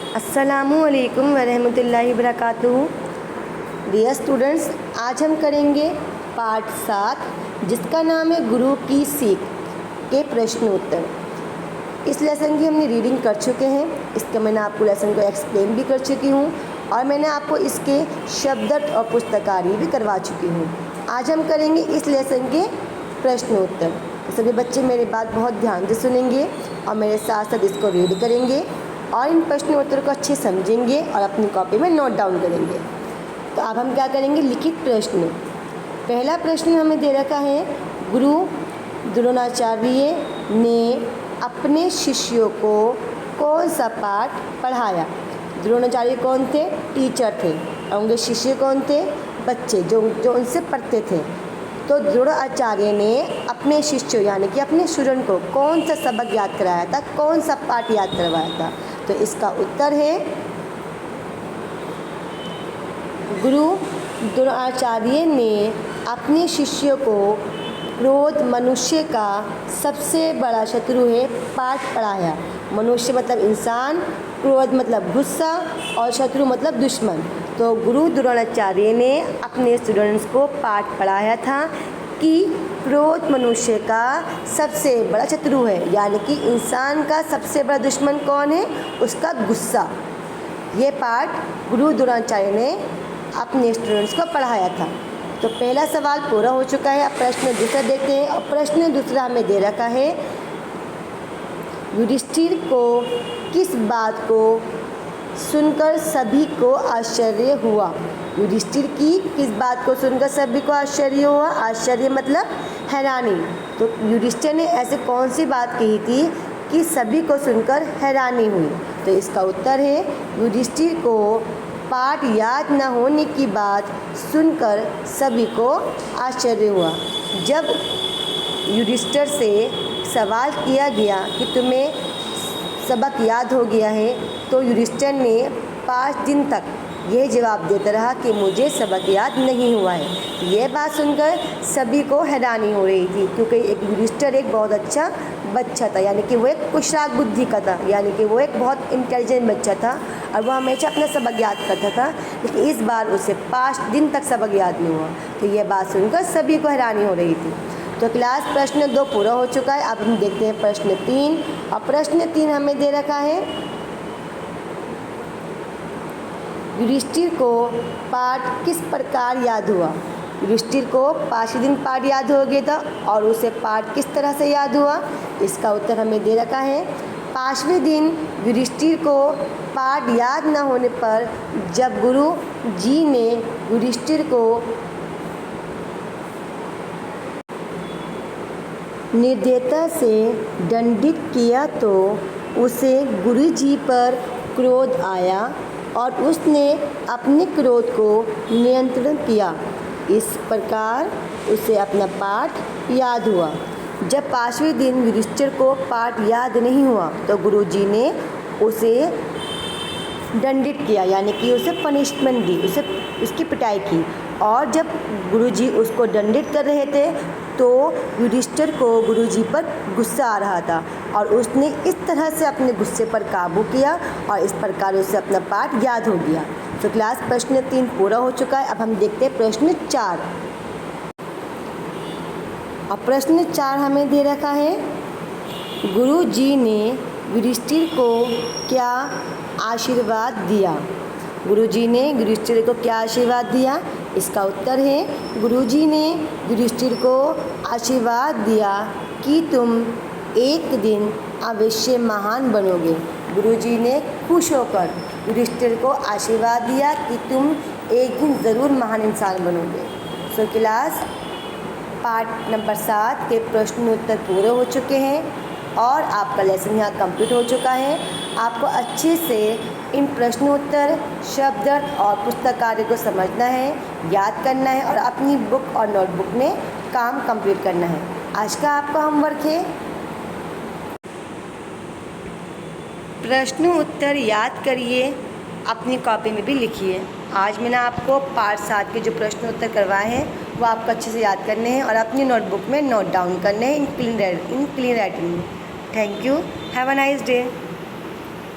अस्सलामुअलैकुम वरहमतुल्लाहि वबरकातुहू। Dear students, आज हम करेंगे पार्ट 7 जिसका नाम है गुरु की सीख के प्रश्न उत्तर। इस लेसन की हमने रीडिंग कर चुके हैं, इसका मैंने आपको लेसन को एक्सप्लेन भी कर चुकी हूँ और मैंने आपको इसके शब्दार्थ और पुस्तकारी भी करवा चुकी हूँ। आज हम करेंगे इस लेसन के प्रश्न उत्तर। सभी बच्चे मेरी बात बहुत ध्यान से सुनेंगे और मेरे साथ साथ इसको रीड करेंगे और इन प्रश्न उत्तर को अच्छे समझेंगे और अपनी कॉपी में नोट डाउन करेंगे। तो अब हम क्या करेंगे, लिखित प्रश्न। पहला प्रश्न हमें दे रखा है, गुरु द्रोणाचार्य ने अपने शिष्यों को कौन सा पाठ पढ़ाया। द्रोणाचार्य कौन थे? टीचर थे। और उनके शिष्य कौन थे? बच्चे जो उनसे पढ़ते थे। तो द्रोणाचार्य ने अपने शिष्यों यानी कि अपने स्टूडेंट को कौन सा सबक याद कराया था, कौन सा पाठ याद करवाया था? तो इसका उत्तर है, गुरु द्रोणाचार्य ने अपने शिष्यों को क्रोध मनुष्य का सबसे बड़ा शत्रु है पाठ पढ़ाया। मनुष्य मतलब इंसान, क्रोध मतलब गुस्सा और शत्रु मतलब दुश्मन। तो गुरु द्रोणाचार्य ने अपने स्टूडेंट्स को पाठ पढ़ाया था कि क्रोध मनुष्य का सबसे बड़ा शत्रु है, यानी कि इंसान का सबसे बड़ा दुश्मन कौन है? उसका गुस्सा। ये पाठ गुरु द्रोणाचार्य ने अपने स्टूडेंट्स को पढ़ाया था। तो पहला सवाल पूरा हो चुका है। अब प्रश्न दूसरा देखते हैं और प्रश्न दूसरा हमें दे रखा है, युधिष्ठिर को किस बात को सुनकर सभी को आश्चर्य हुआ। युधिष्ठिर की किस बात को सुनकर सभी को आश्चर्य हुआ? आश्चर्य मतलब हैरानी। तो युधिष्ठिर ने ऐसे कौन सी बात कही थी कि सभी को सुनकर हैरानी हुई? तो इसका उत्तर है, युधिष्ठिर को पाठ याद न होने की बात सुनकर सभी को आश्चर्य हुआ। जब युधिष्ठिर से सवाल किया गया कि तुम्हें सबक याद हो गया है, तो युधिष्ठिर ने 5 दिन तक यह जवाब देता रहा कि मुझे सबक याद नहीं हुआ है। यह बात सुनकर सभी को हैरानी हो रही थी, क्योंकि एक युधिष्ठिर एक बहुत अच्छा बच्चा था, यानी कि वो एक कुशाग्र बुद्धि का था, यानी कि वो एक बहुत इंटेलिजेंट बच्चा था और वो हमेशा अपना सबक याद करता था। लेकिन इस बार उसे 5 दिन तक सबक याद नहीं हुआ। तो यह बात सुनकर सभी को हैरानी हो रही थी। तो क्लास प्रश्न 2 पूरा हो चुका है। अब हम देखते हैं प्रश्न 3। और प्रश्न 3 हमें दे रखा है, युधिष्ठिर को पाठ किस प्रकार याद हुआ। युधिष्ठिर को 5 दिन पाठ याद हो गया था और उसे पाठ किस तरह से याद हुआ? इसका उत्तर हमें दे रखा है, 5वें दिन युधिष्ठिर को पाठ याद न होने पर जब गुरु जी ने युधिष्ठिर को निर्दयता से दंडित किया तो उसे गुरु जी पर क्रोध आया और उसने अपने क्रोध को नियंत्रण किया। इस प्रकार उसे अपना पाठ याद हुआ। जब 5वें दिन युधिष्ठिर को पाठ याद नहीं हुआ तो गुरु जी ने उसे दंडित किया, यानी कि उसे पनिशमेंट दी, उसे उसकी पिटाई की। और जब गुरुजी उसको दंडित कर रहे थे तो युधिष्ठिर को गुरुजी पर गुस्सा आ रहा था और उसने इस तरह से अपने गुस्से पर काबू किया और इस प्रकार उसे अपना पाठ याद हो गया। तो क्लास प्रश्न 3 पूरा हो चुका है। अब हम देखते हैं प्रश्न 4। और प्रश्न 4 हमें दे रखा है, गुरु जी ने युधिष्ठिर को क्या आशीर्वाद दिया। गुरुजी ने युधिष्ठिर को क्या आशीर्वाद दिया? इसका उत्तर है, गुरुजी ने युधिष्ठिर को आशीर्वाद दिया कि तुम एक दिन अवश्य महान बनोगे। गुरुजी ने खुश होकर युधिष्ठिर को आशीर्वाद दिया कि तुम एक दिन ज़रूर महान इंसान बनोगे। सो क्लास पार्ट नंबर 7 के प्रश्न उत्तर पूरे हो चुके हैं और आपका लेसन यहाँ कंप्लीट हो चुका है। आपको अच्छे से इन प्रश्नोत्तर, शब्दार्थ और पुस्तकार्य को समझना है, याद करना है और अपनी बुक और नोटबुक में काम कंप्लीट करना है। आज का आपका होमवर्क है, प्रश्न उत्तर याद करिए, अपनी कॉपी में भी लिखिए। आज मैंने आपको पार्ट 7 के जो प्रश्न उत्तर करवाए हैं वो आपको अच्छे से याद करने हैं और अपनी नोटबुक में नोट डाउन करने हैं इन क्लीन राइटिंग में। Thank you. Have a nice day.